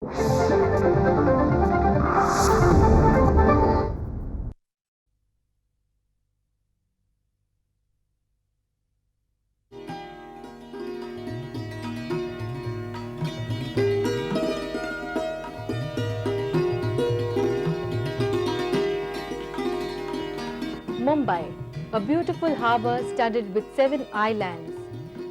Mumbai, a beautiful harbour studded with 7 islands,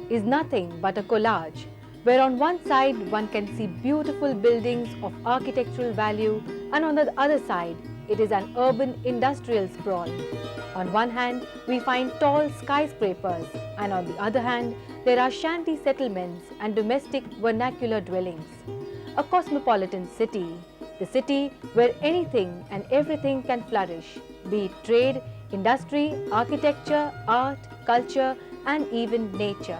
is nothing but a collage where on one side one can see beautiful buildings of architectural value and on the other side it is an urban industrial sprawl. On one hand we find tall skyscrapers and on the other hand there are shanty settlements and domestic vernacular dwellings. A cosmopolitan city, the city where anything and everything can flourish, be it trade, industry, architecture, art, culture, and even nature.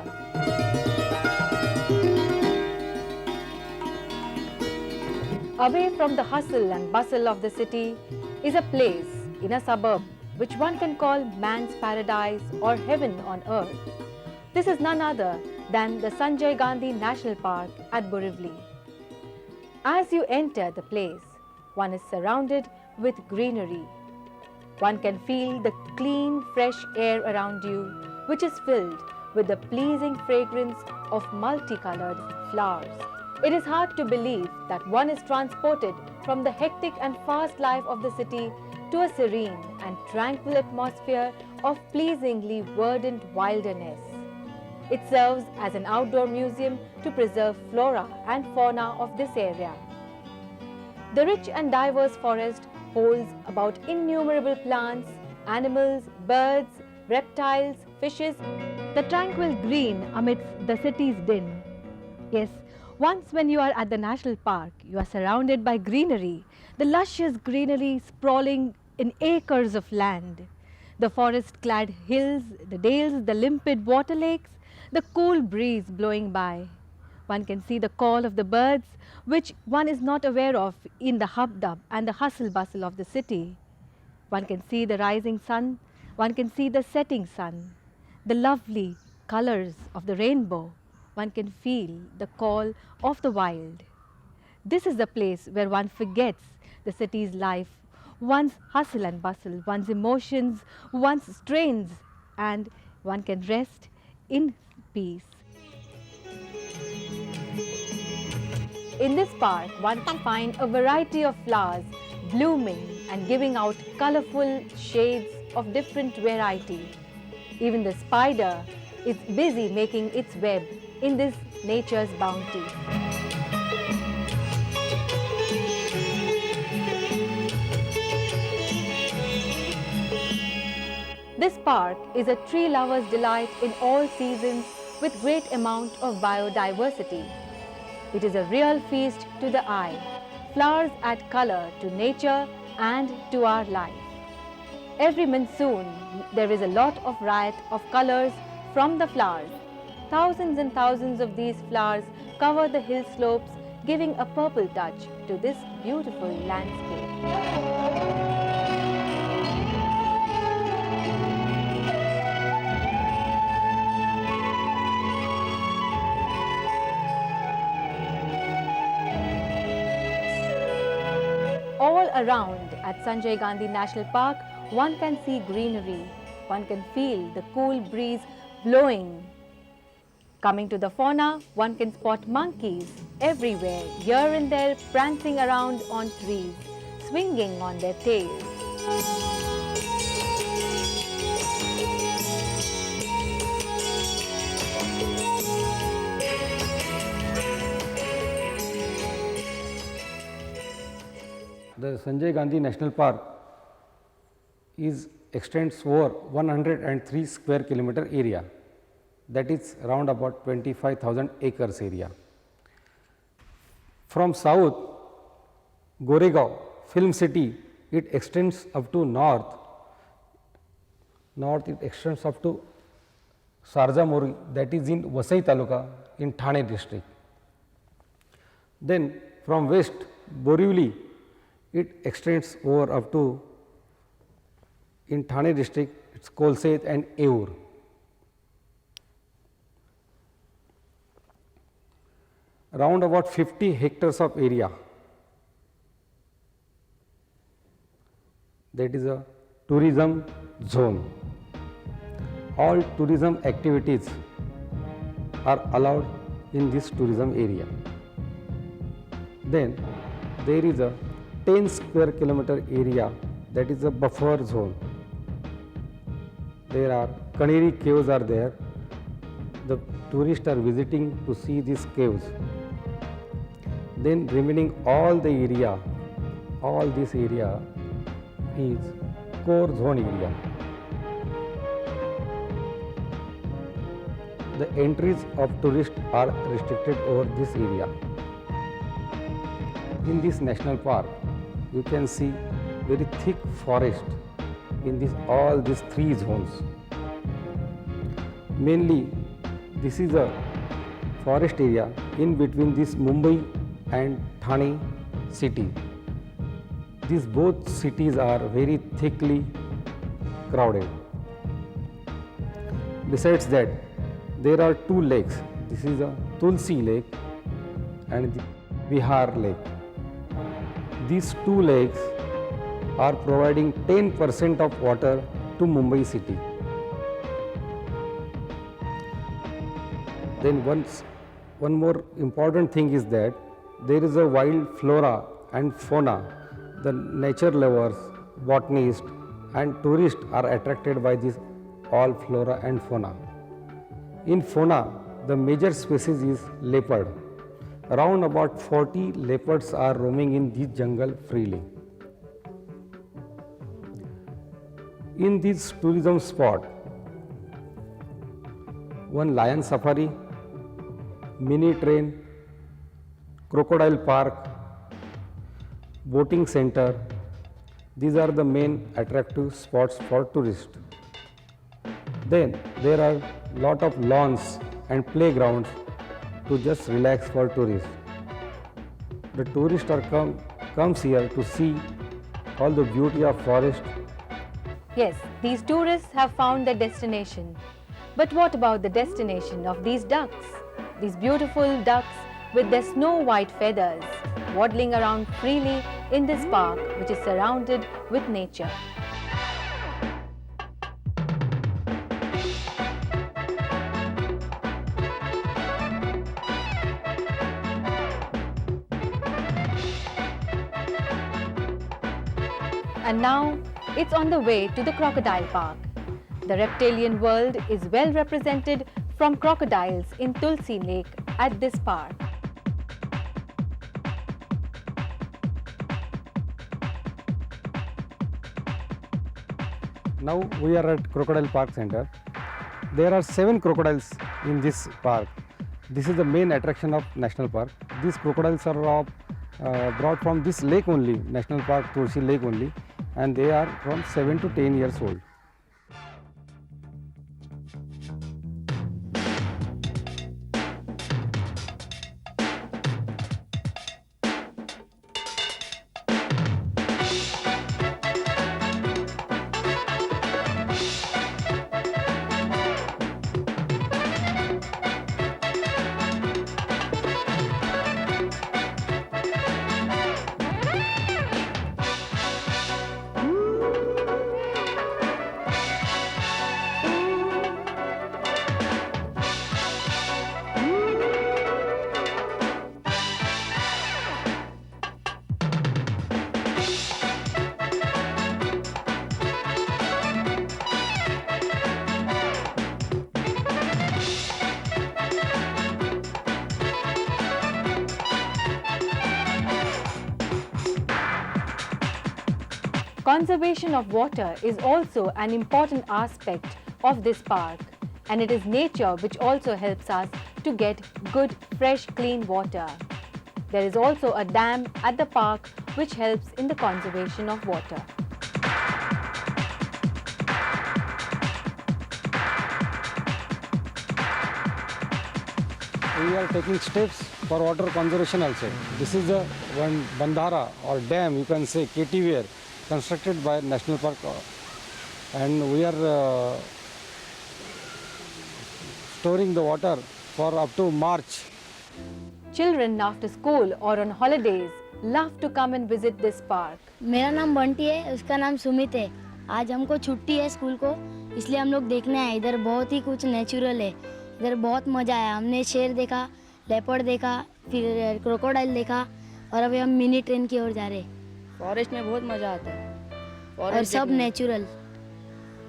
Away from the hustle and bustle of the city is a place in a suburb which one can call man's paradise or heaven on earth. This is none other than the Sanjay Gandhi National Park at Borivali. As you enter the place, one is surrounded with greenery. One can feel the clean, fresh air around you, which is filled with the pleasing fragrance of multicolored flowers. It is hard to believe that one is transported from the hectic and fast life of the city to a serene and tranquil atmosphere of pleasingly verdant wilderness. It serves as an outdoor museum to preserve flora and fauna of this area. The rich and diverse forest holds about innumerable plants, animals, birds, reptiles, fishes, the tranquil green amidst the city's din. Yes, once when you are at the national park, you are surrounded by greenery, the luscious greenery sprawling in acres of land. The forest-clad hills, the dales, the limpid water lakes, the cool breeze blowing by. One can see the call of the birds, which one is not aware of in the hub-dub and the hustle-bustle of the city. One can see the rising sun, one can see the setting sun, the lovely colors of the rainbow. One can feel the call of the wild. This is the place where one forgets the city's life, one's hustle and bustle, one's emotions, one's strains, and one can rest in peace. In this park, one can find a variety of flowers blooming and giving out colorful shades of different variety. Even the spider is busy making its web in this nature's bounty. This park is a tree lover's delight in all seasons with great amount of biodiversity. It is a real feast to the eye. Flowers add color to nature and to our life. Every monsoon, there is a lot of riot of colors from the flowers. Thousands and thousands of these flowers cover the hill slopes, giving a purple touch to this beautiful landscape. All around at Sanjay Gandhi National Park, one can see greenery. One can feel the cool breeze blowing. Coming to the fauna, one can spot monkeys everywhere, here and there, prancing around on trees, swinging on their tails. The Sanjay Gandhi National Park extends over 103 square kilometer area, that is around about 25,000 acres area. From south, Goregaon, Film City, it extends up to north it extends up to Sarjamori, that is in Vasai Taluka in Thane district. Then from west, Borivali, it extends over up to in Thane district, it is Kolseth and Eur. round about 50 hectares of area. That is a tourism zone. All tourism activities are allowed in this tourism area. Then there is a 10 square kilometer area, that is a buffer zone. There are Canary caves are there. The tourists are visiting to see these caves. Then remaining all the area, all this area is core zone area. The entries of tourists are restricted over this area. In this national park, you can see very thick forest in all these three zones. Mainly, this is a forest area in between this Mumbai and Thane city. These both cities are very thickly crowded. Besides that, there are two lakes. This is a Tulsi Lake and the Bihar Lake. These two lakes are providing 10% of water to Mumbai city. Then one more important thing is that there is a wild flora and fauna. The nature lovers, botanists and tourists are attracted by this all flora and fauna. In fauna, the major species is leopard. Around about 40 leopards are roaming in this jungle freely. In this tourism spot, one lion safari, mini train, crocodile park, boating center, these are the main attractive spots for tourists. Then there are lot of lawns and playgrounds to just relax for tourists. The tourists are comes here to see all the beauty of forest. Yes, these tourists have found their destination. But what about the destination of these ducks? These beautiful ducks with their snow-white feathers waddling around freely in this park which is surrounded with nature. And now it's on the way to the crocodile park. The reptilian world is well represented from crocodiles in Tulsi Lake at this park. Now we are at Crocodile Park Center. There are 7 crocodiles in this park. This is the main attraction of National Park. These crocodiles are brought from this lake only, National Park Tulsi Lake only, and they are from 7 to 10 years old. Conservation of water is also an important aspect of this park, and it is nature which also helps us to get good, fresh, clean water. There is also a dam at the park which helps in the conservation of water. We are taking steps for water conservation also. This is the one bandhara or dam, you can say KTVR, constructed by National Park, and we are storing the water for up to March. Children after school or on holidays love to come and visit this park. मेरा नाम बंटी है, उसका नाम सुमित है। आज हमको छुट्टी है स्कूल को, इसलिए हम लोग देखने आए। इधर बहुत ही कुछ नेचुरल है, इधर बहुत मज़ा आया। हमने शेर देखा, लेपर्ड देखा, फिर क्रोकोडाइल देखा और अभी हम मिनी ट्रेन की ओर जा रहे हैं। फॉरेस्ट में बहुत मज़ा आता है और सब नेचुरल।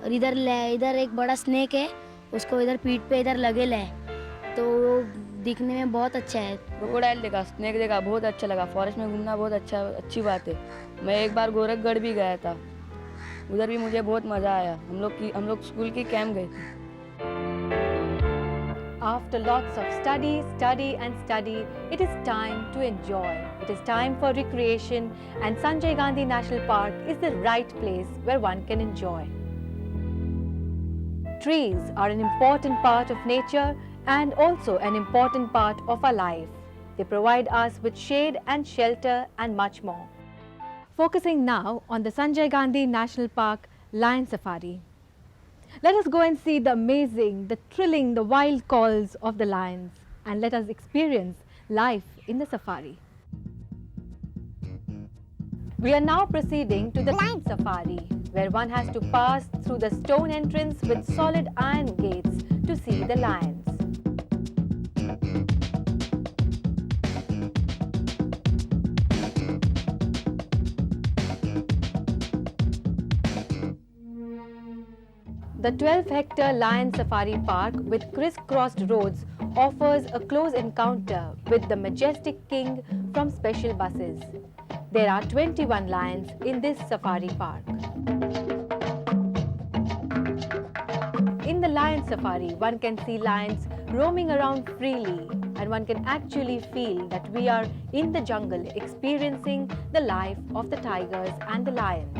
और इधर एक बड़ा स्नेक है, उसको इधर पीठ पे इधर लगेला है, तो वो दिखने में बहुत अच्छा है। क्रोकोडाइल देखा, स्नेक देखा, बहुत अच्छा लगा। फॉरेस्ट में घूमना बहुत अच्छी बात है। मैं एक बार गोरखगढ़ भी गया था, उधर भी मुझे बहुत मज़ा आया। हम लोग स्कूल की कैंप गए थे। After lots of study, it is time to enjoy. It is time for recreation, and Sanjay Gandhi National Park is the right place where one can enjoy. Trees are an important part of nature and also an important part of our life. They provide us with shade and shelter and much more. Focusing now on the Sanjay Gandhi National Park Lion Safari. Let us go and see the amazing, the thrilling, the wild calls of the lions, and let us experience life in the safari. We are now proceeding to the lion safari, where one has to pass through the stone entrance with solid iron gates to see the lions. The 12-hectare Lion Safari Park with criss-crossed roads offers a close encounter with the majestic king from special buses. There are 21 lions in this safari park. In the Lion Safari, one can see lions roaming around freely, and one can actually feel that we are in the jungle experiencing the life of the tigers and the lions.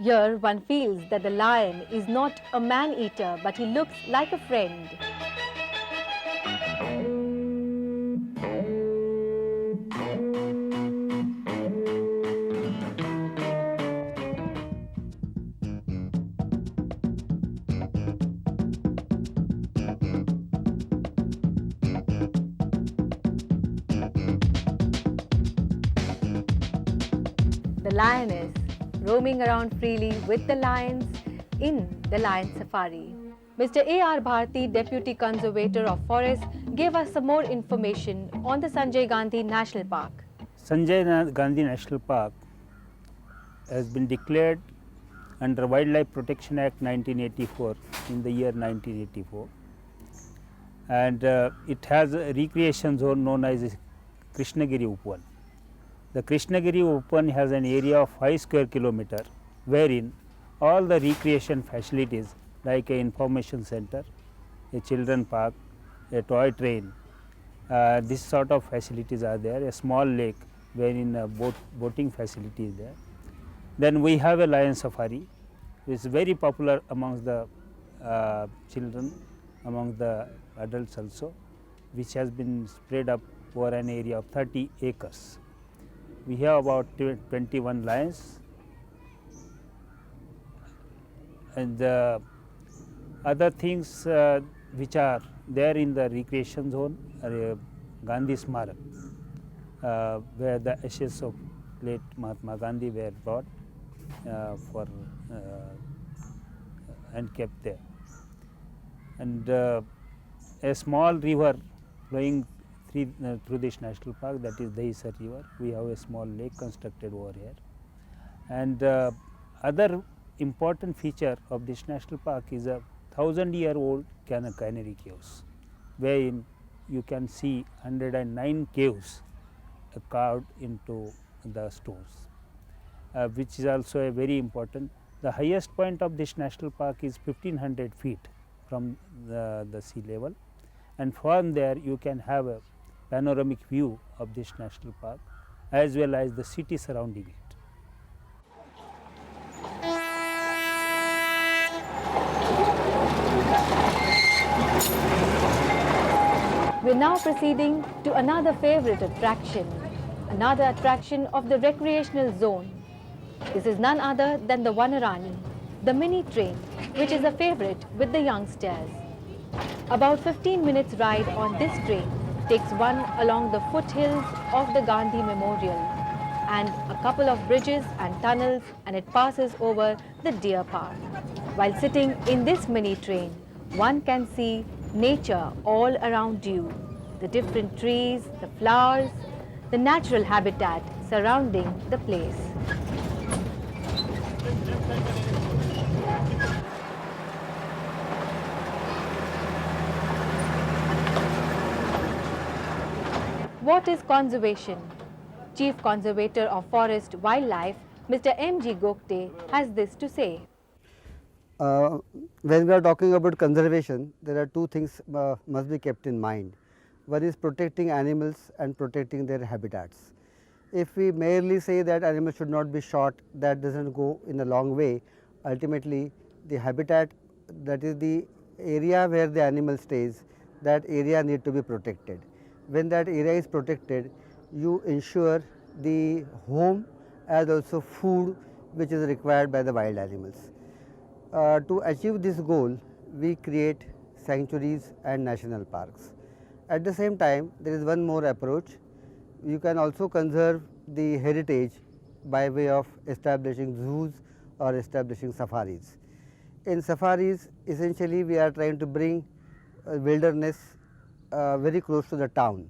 Here one feels that the lion is not a man-eater, but he looks like a friend. The lioness roaming around freely with the lions in the Lion Safari. Mr. A.R. Bharti, Deputy Conservator of Forest, gave us some more information on the Sanjay Gandhi National Park. Sanjay Gandhi National Park has been declared under Wildlife Protection Act 1984 in the year 1984, and it has a recreation zone known as Krishnagiri Upan. The Krishnagiri Upan has an area of 5 square kilometer, wherein all the recreation facilities like a information center, a children park, a toy train, this sort of facilities are there, a small lake wherein a boating facility is there. Then we have a lion safari, which is very popular amongst the children, among the adults also, which has been spread up over an area of 30 acres. We have about 21 lions, and the other things which are there in the recreation zone are Gandhi Smarak, where the ashes of late Mahatma Gandhi were brought for and kept there, and a small river flowing through this national park, that is Dahisar river. We have a small lake constructed over here, and other important feature of this national park is a 1000-year-old canary caves, wherein you can see 109 caves carved into the stones, which is also a very important. The highest point of this national park is 1500 feet from the sea level, and from there you can have a panoramic view of this national park as well as the city surrounding it. We We're now proceeding to another favorite attraction of the recreational zone. This is none other than the Vanarani, the mini train, which is a favorite with the youngsters. About 15 minutes ride on this train takes one along the foothills of the Gandhi Memorial and a couple of bridges and tunnels, and it passes over the Deer Park. While sitting in this mini train, one can see nature all around you, the different trees, the flowers, the natural habitat surrounding the place. What is conservation? Chief Conservator of Forest Wildlife, Mr. M.G. Gokte, has this to say. When we are talking about conservation, there are two things must be kept in mind. One is protecting animals and protecting their habitats. If we merely say that animals should not be shot, that does not go in a long way. Ultimately, the habitat, that is the area where the animal stays, that area need to be protected. When that area is protected, you ensure the home as also food which is required by the wild animals. To achieve this goal, we create sanctuaries and national parks. At the same time, there is one more approach. You can also conserve the heritage by way of establishing zoos or establishing safaris. In safaris, essentially we are trying to bring wilderness very close to the town,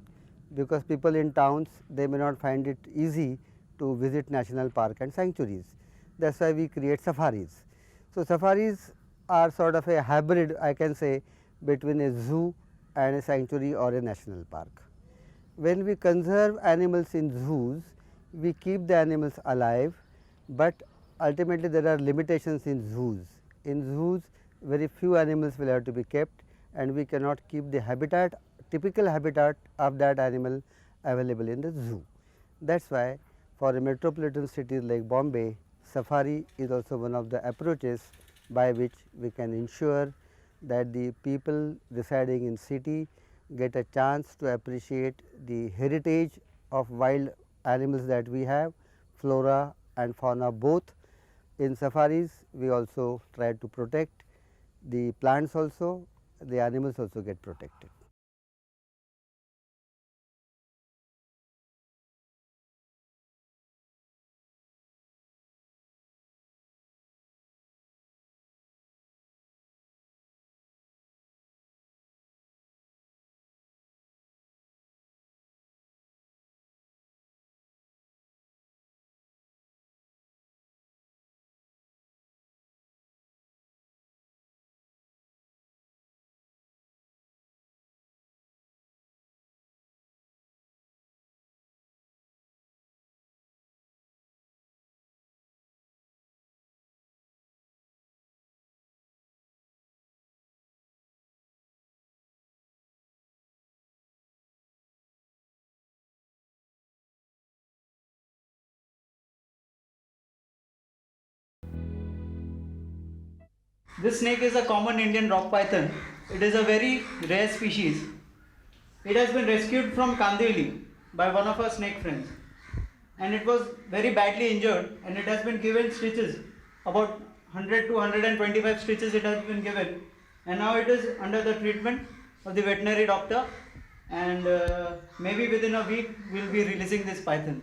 because people in towns, they may not find it easy to visit national park and sanctuaries. That is why we create safaris. So, safaris are sort of a hybrid, I can say, between a zoo and a sanctuary or a national park. When we conserve animals in zoos, we keep the animals alive, but ultimately there are limitations in zoos. In zoos, very few animals will have to be kept, and we cannot keep the habitat, typical habitat of that animal available in the zoo. That is why for a metropolitan city like Bombay, safari is also one of the approaches by which we can ensure that the people residing in city get a chance to appreciate the heritage of wild animals that we have, flora and fauna both. In safaris, we also try to protect the plants also, the animals also get protected. This snake is a common Indian rock python. It is a very rare species. It has been rescued from Kandivali by one of our snake friends, and it was very badly injured, and it has been given stitches, about 100 to 125 stitches it has been given, and now it is under the treatment of the veterinary doctor, and maybe within a week we will be releasing this python,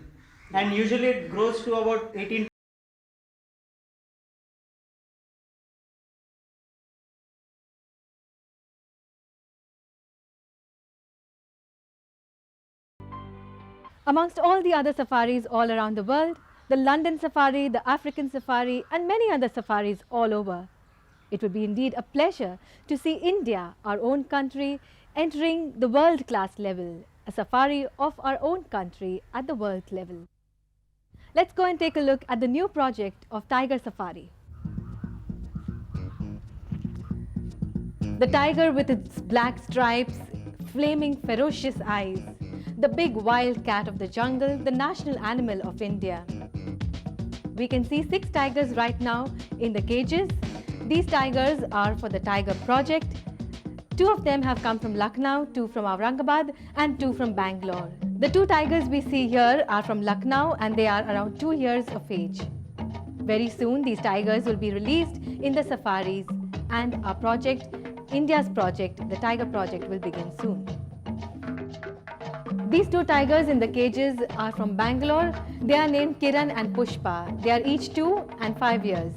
and usually it grows to about 18. Amongst all the other safaris all around the world, the London safari, the African safari and many other safaris all over, it would be indeed a pleasure to see India, our own country, entering the world class level, a safari of our own country at the world level. Let's go and take a look at the new project of Tiger Safari. The tiger with its black stripes, flaming ferocious eyes, the big wild cat of the jungle, the national animal of India. We can see 6 tigers right now in the cages. These tigers are for the Tiger Project 2 of them have come from Lucknow, 2 from Aurangabad and 2 from Bangalore. The 2 tigers we see here are from Lucknow and they are around 2 years of age. Very soon these tigers will be released in the safaris and our project, India's project, the Tiger Project, will begin soon. These 2 tigers in the cages are from Bangalore. They are named Kiran and Pushpa. They are each 2 and 5 years.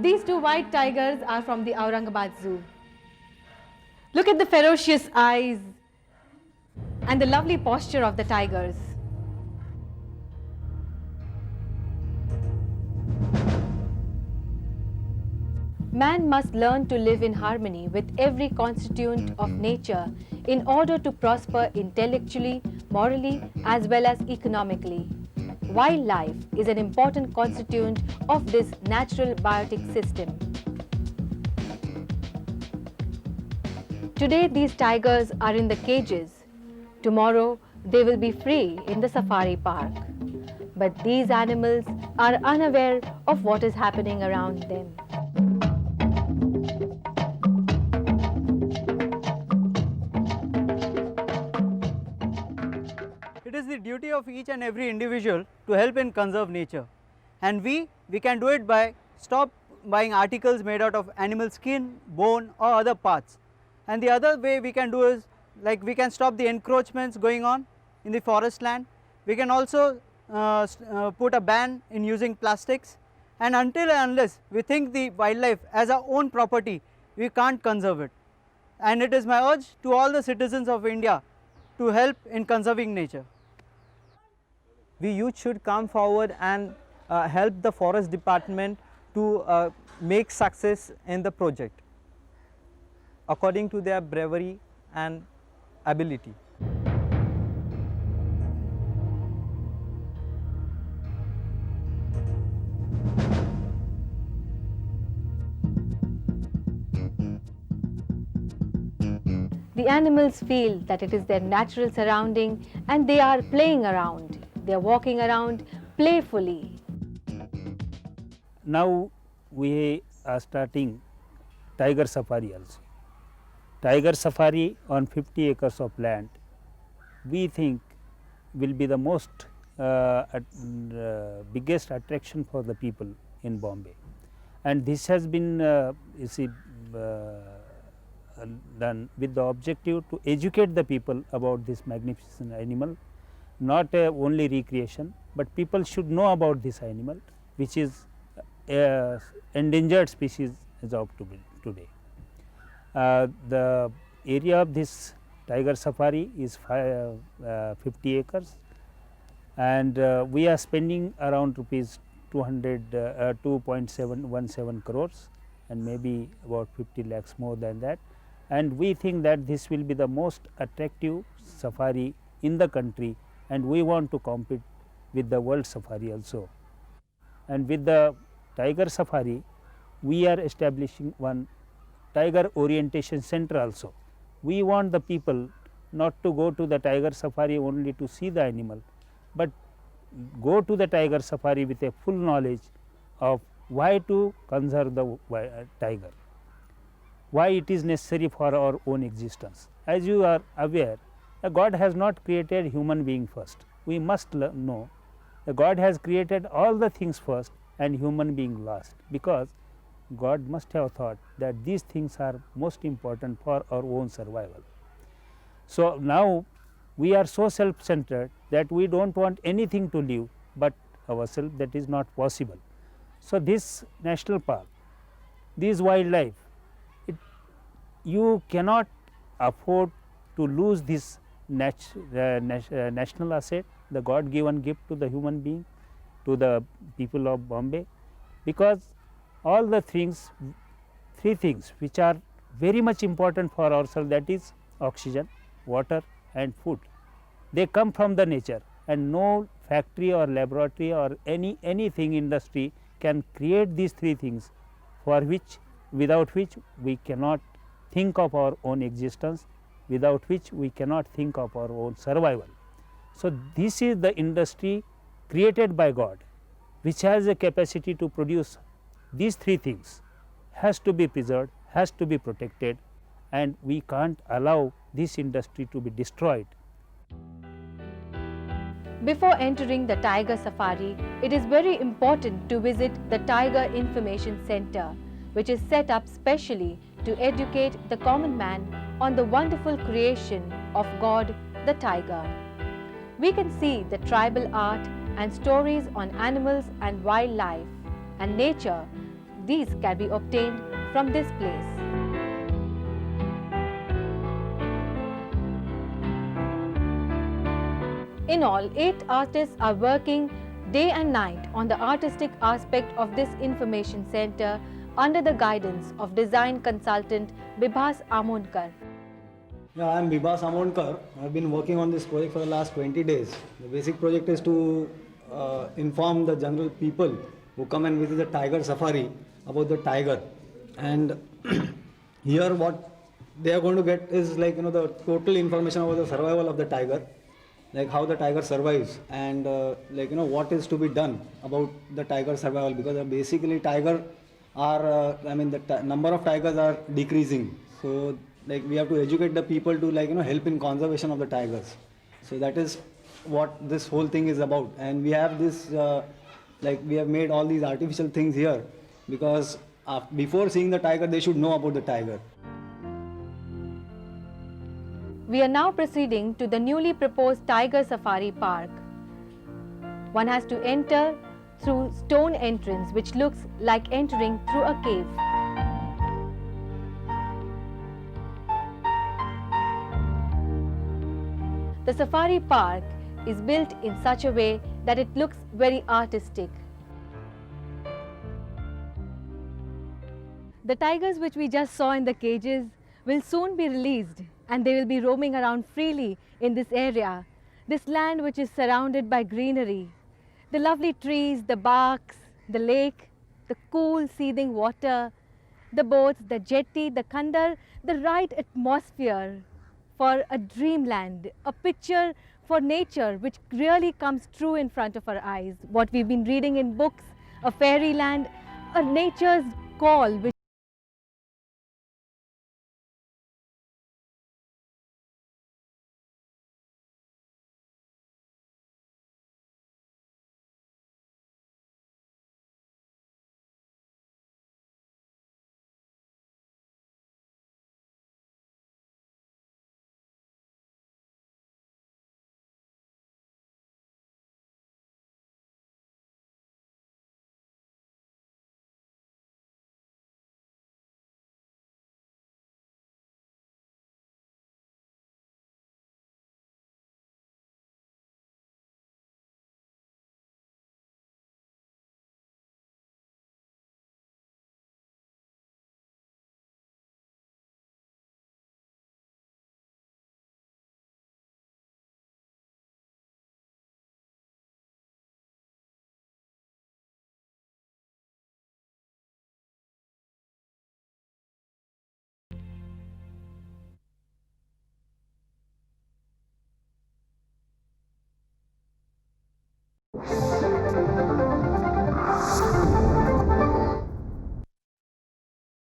These 2 white tigers are from the Aurangabad Zoo. Look at the ferocious eyes and the lovely posture of the tigers. Man must learn to live in harmony with every constituent of nature in order to prosper intellectually, morally, as well as economically. Wildlife is an important constituent of this natural biotic system. Today these tigers are in the cages. Tomorrow they will be free in the safari park. But these animals are unaware of what is happening around them. It is the duty of each and every individual to help and conserve nature. And we can do it by stop buying articles made out of animal skin, bone or other parts. And the other way we can do is, like, we can stop the encroachments going on in the forest land. We can also put a ban in using plastics, and until and unless we think the wildlife as our own property, we can't conserve it. And it is my urge to all the citizens of India to help in conserving nature. We youth should come forward and help the forest department to make success in the project according to their bravery and ability. The animals feel that it is their natural surrounding and they are playing around. They are walking around playfully. Now we are starting tiger safari also. Tiger safari on 50 acres of land, we think will be the most biggest attraction for the people in Bombay. And this has been done with the objective to educate the people about this magnificent animal, not only recreation, but people should know about this animal, which is endangered species as of today. The area of this tiger safari is 50 acres, and we are spending around rupees 2.717 crores and maybe about 50 lakhs more than that. And we think that this will be the most attractive safari in the country, and we want to compete with the world safari also. And with the tiger safari, we are establishing one tiger orientation center also. We want the people not to go to the tiger safari only to see the animal, but go to the tiger safari with a full knowledge of why to conserve the tiger, why it is necessary for our own existence. As you are aware, God has not created human being first. We must know that God has created all the things first and human being last, because God must have thought that these things are most important for our own survival. So now we are so self-centered that we do not want anything to live but ourselves. That is not possible. So this national park, this wildlife, you cannot afford to lose this national asset, the God given gift to the human being, to the people of Bombay, because all the things, 3 things which are very much important for ourselves, that is oxygen, water and food. They come from the nature, and no factory or laboratory or anything industry can create these 3 things, for which, without which we cannot think of our own existence, without which we cannot think of our own survival. So, this is the industry created by God, which has a capacity to produce these three things, has to be preserved, has to be protected, and we can't allow this industry to be destroyed. Before entering the Tiger Safari, it is very important to visit the Tiger Information Center, which is set up specially to educate the common man on the wonderful creation of God, the tiger. We can see the tribal art and stories on animals and wildlife and nature. These can be obtained from this place. In all, 8 artists are working day and night on the artistic aspect of this information center under the guidance of design consultant Bibhas Amonkar. Yeah, I am Bibhas Amonkar. I have been working on this project for the last 20 days. The basic project is to inform the general people who come and visit the tiger safari about the tiger. And here what they are going to get is like, the total information about the survival of the tiger, like how the tiger survives, and what is to be done about the tiger survival, because basically tiger are, the number of tigers are decreasing. So like we have to educate the people to help in conservation of the tigers. So that is what this whole thing is about. And we have this, we have made all these artificial things here because before seeing the tiger, they should know about the tiger. We are now proceeding to the newly proposed Tiger Safari Park. One has to enter through stone entrance which looks like entering through a cave. The Safari Park is built in such a way that it looks very artistic. The tigers which we just saw in the cages will soon be released and they will be roaming around freely in this area, this land which is surrounded by greenery, the lovely trees, the barks, the lake, the cool seething water, the boats, the jetty, the khandar, the right atmosphere for a dreamland, a picture for nature which really comes true in front of our eyes. What we've been reading in books, a fairyland, a nature's call which